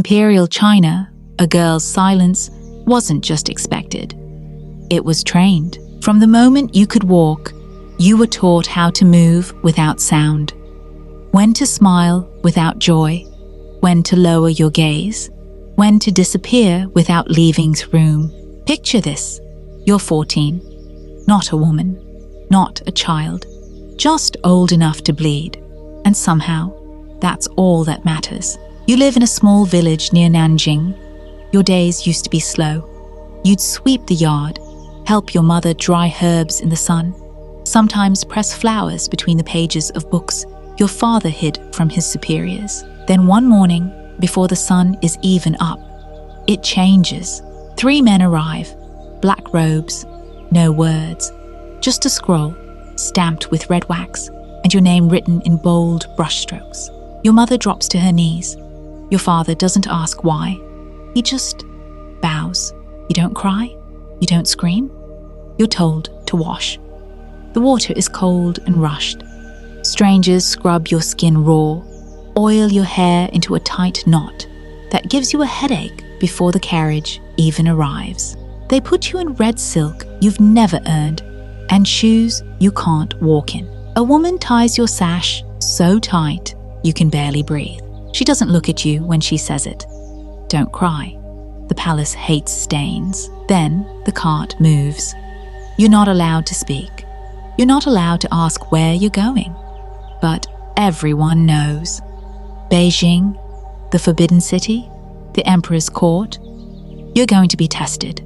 imperial China, a girl's silence wasn't just expected. It was trained. From the moment you could walk, you were taught how to move without sound, when to smile without joy, when to lower your gaze, when to disappear without leaving the room. Picture this. You're 14, not a woman, not a child, just old enough to bleed. And somehow, that's all that matters. You live in a small village near Nanjing. Your days used to be slow. You'd sweep the yard, help your mother dry herbs in the sun, sometimes press flowers between the pages of books your father hid from his superiors. Then one morning, before the sun is even up, it changes. 3 men arrive, black robes, no words, just a scroll stamped with red wax and your name written in bold brushstrokes. Your mother drops to her knees. Your father doesn't ask why. He just bows. You don't cry. You don't scream. You're told to wash. The water is cold and rushed. Strangers scrub your skin raw, oil your hair into a tight knot that gives you a headache before the carriage even arrives. They put you in red silk you've never earned and shoes you can't walk in. A woman ties your sash so tight you can barely breathe. She doesn't look at you when she says it. Don't cry. The palace hates stains. Then the cart moves. You're not allowed to speak. You're not allowed to ask where you're going. But everyone knows. Beijing, the Forbidden City, the Emperor's Court. You're going to be tested.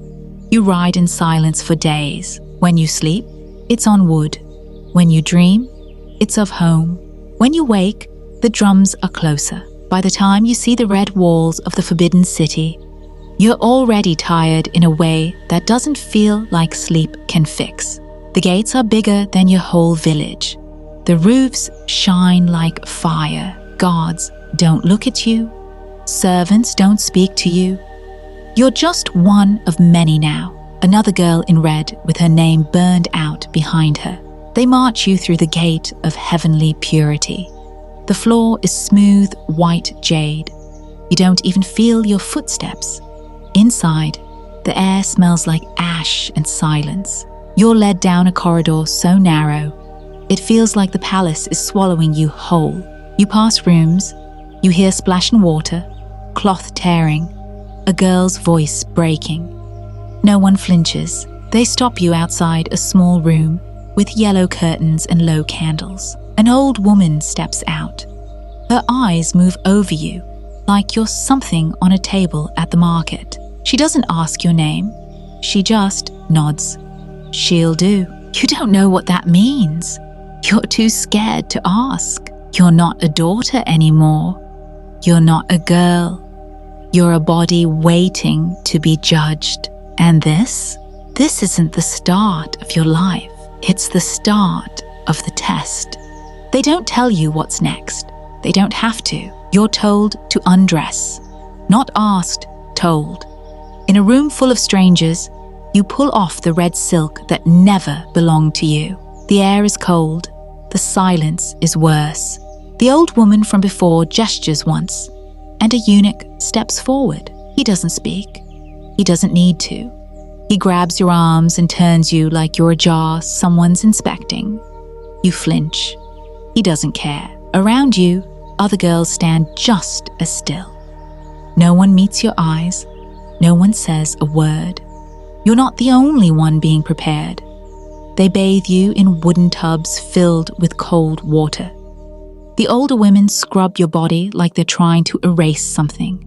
You ride in silence for days. When you sleep, it's on wood. When you dream, it's of home. When you wake, the drums are closer. By the time you see the red walls of the Forbidden City, you're already tired in a way that doesn't feel like sleep can fix. The gates are bigger than your whole village. The roofs shine like fire. Guards don't look at you. Servants don't speak to you. You're just one of many now. Another girl in red with her name burned out behind her. They march you through the gate of heavenly purity. The floor is smooth white jade. You don't even feel your footsteps. Inside, the air smells like ash and silence. You're led down a corridor so narrow, it feels like the palace is swallowing you whole. You pass rooms, you hear splashing water, cloth tearing, a girl's voice breaking. No one flinches. They stop you outside a small room with yellow curtains and low candles. An old woman steps out. Her eyes move over you like you're something on a table at the market. She doesn't ask your name. She just nods. She'll do. You don't know what that means. You're too scared to ask. You're not a daughter anymore. You're not a girl. You're a body waiting to be judged. And this isn't the start of your life. It's the start of the test. They don't tell you what's next. They don't have to. You're told to undress. Not asked, told. In a room full of strangers, you pull off the red silk that never belonged to you. The air is cold. The silence is worse. The old woman from before gestures once, and a eunuch steps forward. He doesn't speak. He doesn't need to. He grabs your arms and turns you like you're a jar someone's inspecting. You flinch. He doesn't care. Around you, other girls stand just as still. No one meets your eyes. No one says a word. You're not the only one being prepared. They bathe you in wooden tubs filled with cold water. The older women scrub your body like they're trying to erase something.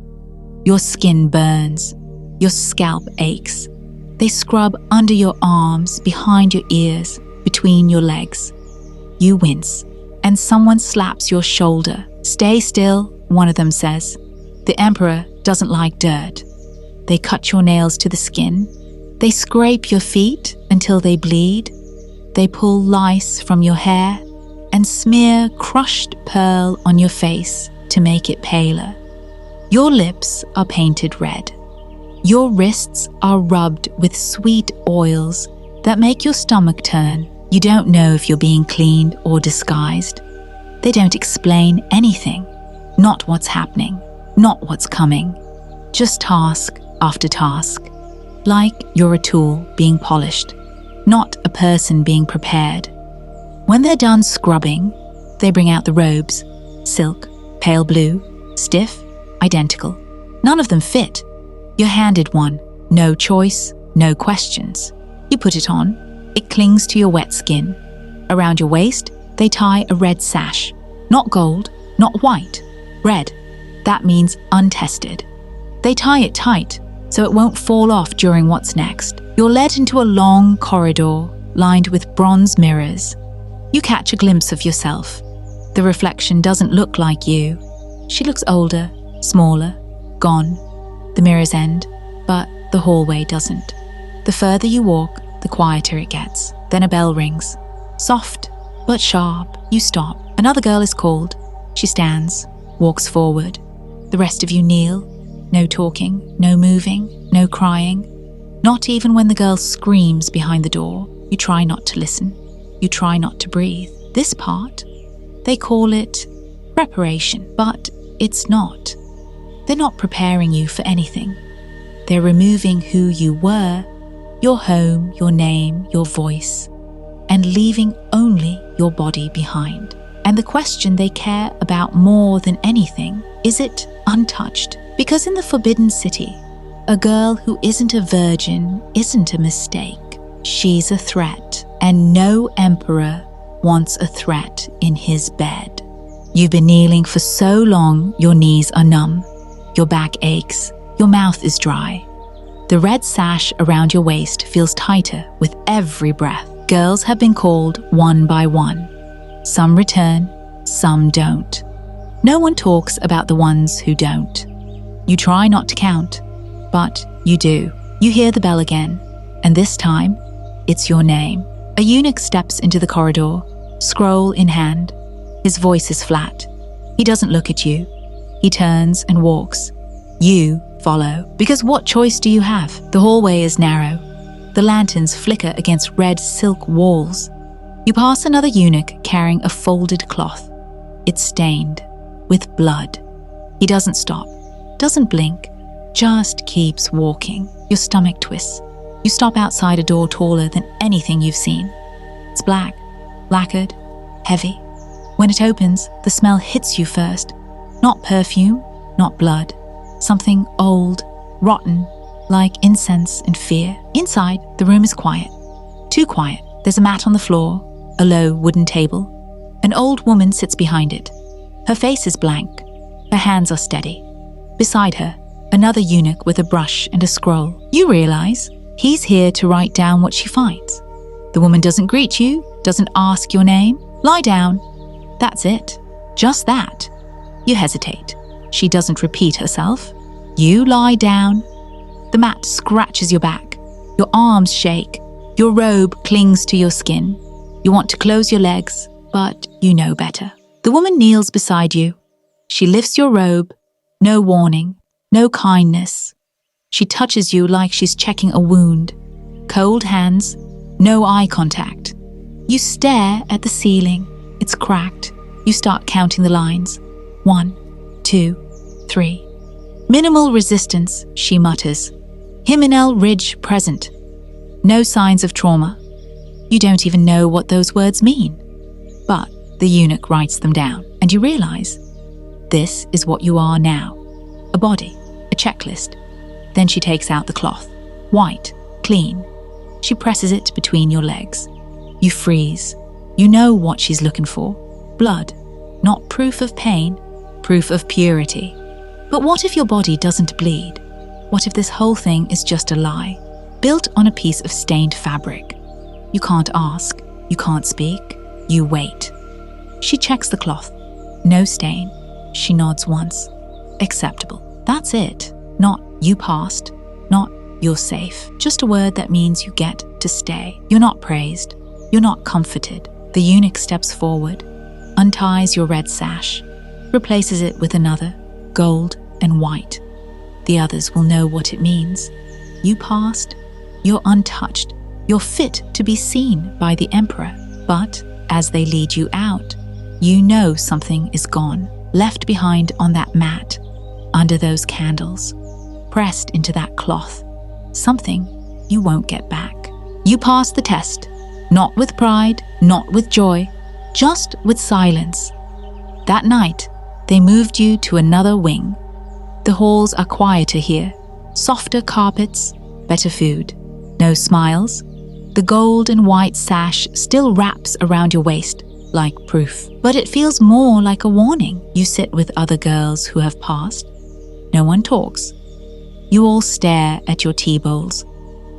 Your skin burns. Your scalp aches. They scrub under your arms, behind your ears, between your legs. You wince, and someone slaps your shoulder. Stay still, one of them says. The emperor doesn't like dirt. They cut your nails to the skin. They scrape your feet until they bleed. They pull lice from your hair and smear crushed pearl on your face to make it paler. Your lips are painted red. Your wrists are rubbed with sweet oils that make your stomach turn. You don't know if you're being cleaned or disguised. They don't explain anything. Not what's happening. not what's coming. Just task after task, like you're a tool being polished, not a person being prepared. When they're done scrubbing, they bring out the robes, silk, pale blue, stiff, identical. None of them fit. You're handed one, no choice, no questions. You put it on, it clings to your wet skin. Around your waist, they tie a red sash. Not gold, not white, red. That means untested. They tie it tight, so it won't fall off during what's next. You're led into a long corridor lined with bronze mirrors. You catch a glimpse of yourself. The reflection doesn't look like you. She looks older, smaller, gone. The mirrors end, but the hallway doesn't. The further you walk, the quieter it gets. Then a bell rings. Soft, but sharp. You stop. Another girl is called. She stands, walks forward. The rest of you kneel. No talking, no moving, no crying. Not even when the girl screams behind the door. You try not to listen. You try not to breathe. This part, they call it preparation, but it's not. They're not preparing you for anything. They're removing who you were, your home, your name, your voice, and leaving only your body behind. And the question they care about more than anything, is it untouched? Because in the Forbidden City, a girl who isn't a virgin isn't a mistake. She's a threat, and no emperor wants a threat in his bed. You've been kneeling for so long, your knees are numb, your back aches, your mouth is dry. The red sash around your waist feels tighter with every breath. Girls have been called one by one. Some return, some don't. No one talks about the ones who don't. You try not to count, but you do. You hear the bell again, and this time, it's your name. A eunuch steps into the corridor, scroll in hand. His voice is flat. He doesn't look at you. He turns and walks. You follow, because what choice do you have? The hallway is narrow. The lanterns flicker against red silk walls. You pass another eunuch carrying a folded cloth. It's stained with blood. He doesn't stop, doesn't blink, just keeps walking. Your stomach twists. You stop outside a door taller than anything you've seen. It's black, lacquered, heavy. When it opens, the smell hits you first. Not perfume, not blood. Something old, rotten, like incense and fear. Inside, the room is quiet. Too quiet. There's a mat on the floor, a low wooden table. An old woman sits behind it. Her face is blank. Her hands are steady. Beside her, another eunuch with a brush and a scroll. You realize he's here to write down what she finds. The woman doesn't greet you, doesn't ask your name. Lie down. That's it. Just that. You hesitate. She doesn't repeat herself. You lie down. The mat scratches your back. Your arms shake. Your robe clings to your skin. You want to close your legs, but you know better. The woman kneels beside you. She lifts your robe. No warning, no kindness. She touches you like she's checking a wound. Cold hands, no eye contact. You stare at the ceiling. It's cracked. You start counting the lines. 1, 2, 3. Minimal resistance, she mutters. Hymenael Ridge present. No signs of trauma. You don't even know what those words mean. But the eunuch writes them down, and you realize this is what you are now. A body, a checklist. Then she takes out the cloth. White, clean. She presses it between your legs. You freeze. You know what she's looking for. Blood. Not proof of pain, proof of purity. But what if your body doesn't bleed? What if this whole thing is just a lie, built on a piece of stained fabric? You can't ask. You can't speak. You wait. She checks the cloth. No stain. She nods once. Acceptable. That's it. Not you passed. Not you're safe. Just a word that means you get to stay. You're not praised. You're not comforted. The eunuch steps forward, unties your red sash, replaces it with another, gold and white. The others will know what it means. You passed. You're untouched. You're fit to be seen by the emperor. But as they lead you out, you know something is gone, left behind on that mat. under those candles, pressed into that cloth, something you won't get back. You pass the test, not with pride, not with joy, just with silence. That night, they moved you to another wing. The halls are quieter here, softer carpets, better food. No smiles. The gold and white sash still wraps around your waist, like proof. But it feels more like a warning. You sit with other girls who have passed. No one talks. You all stare at your tea bowls,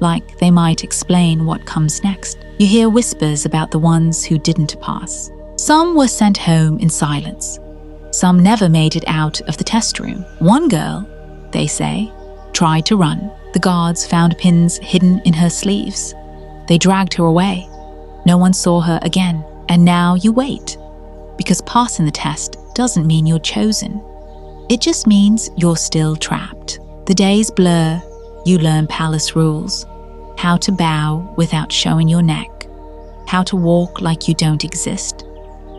like they might explain what comes next. You hear whispers about the ones who didn't pass. Some were sent home in silence. Some never made it out of the test room. One girl, they say, tried to run. The guards found pins hidden in her sleeves. They dragged her away. No one saw her again. And now you wait. Because passing the test doesn't mean you're chosen. It just means you're still trapped. The days blur. You learn palace rules. How to bow without showing your neck. How to walk like you don't exist.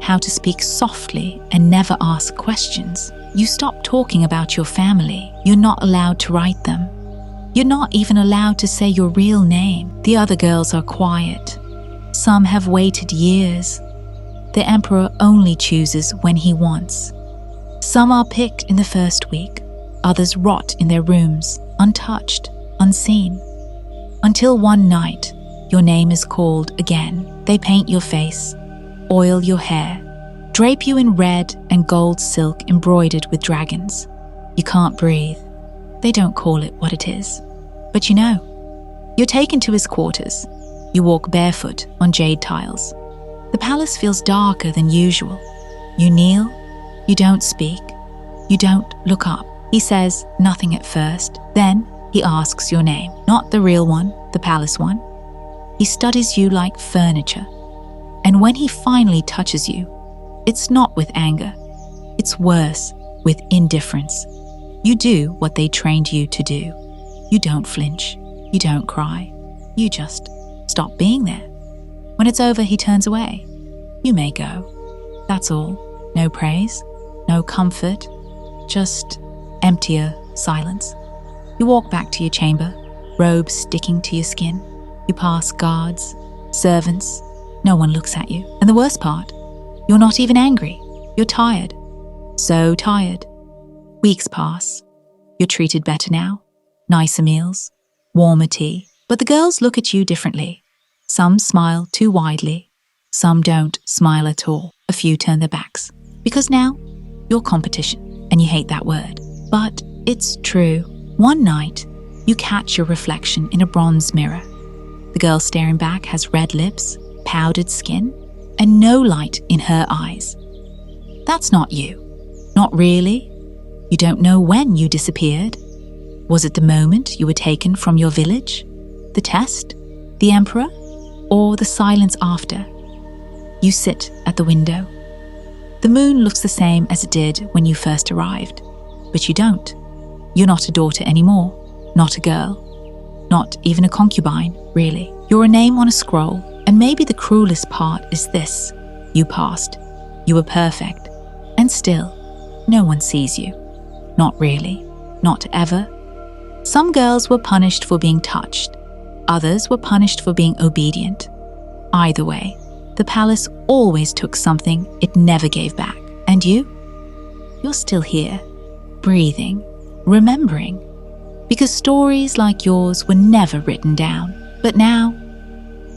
How to speak softly and never ask questions. You stop talking about your family. You're not allowed to write them. You're not even allowed to say your real name. The other girls are quiet. Some have waited years. The emperor only chooses when he wants. Some are picked in the first week. Others rot in their rooms, untouched, unseen. Until one night, your name is called again. They paint your face, oil your hair, drape you in red and gold silk embroidered with dragons. You can't breathe. They don't call it what it is. But you know. You're taken to his quarters. You walk barefoot on jade tiles. The palace feels darker than usual. You kneel. You don't speak. You don't look up. He says nothing at first. Then he asks your name. Not the real one, the palace one. He studies you like furniture. And when he finally touches you, it's not with anger. It's worse, with indifference. You do what they trained you to do. You don't flinch. You don't cry. You just stop being there. When it's over, he turns away. You may go. That's all. No praise, no comfort, just emptier silence. You walk back to your chamber, robes sticking to your skin. You pass guards, servants. No one looks at you. And the worst part, you're not even angry. You're tired. So tired. Weeks pass. You're treated better now. Nicer meals, warmer tea. But the girls look at you differently. Some smile too widely. Some don't smile at all. A few turn their backs. Because now, you're competition. And you hate that word. But it's true. One night, you catch your reflection in a bronze mirror. The girl staring back has red lips, powdered skin, and no light in her eyes. That's not you. Not really. You don't know when you disappeared. Was it the moment you were taken from your village? The test? The emperor? Or the silence after? You sit at the window. The moon looks the same as it did when you first arrived. But you don't. You're not a daughter anymore. Not a girl. Not even a concubine, really. You're a name on a scroll. And maybe the cruelest part is this. You passed. You were perfect. And still, no one sees you. Not really. Not ever. Some girls were punished for being touched. Others were punished for being obedient. Either way, the palace always took something it never gave back. And you? You're still here, breathing, remembering. Because stories like yours were never written down. But now,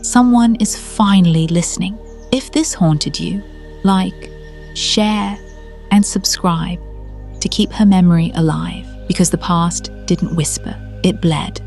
someone is finally listening. If this haunted you, like, share, and subscribe to keep her memory alive. Because the past didn't whisper, it bled.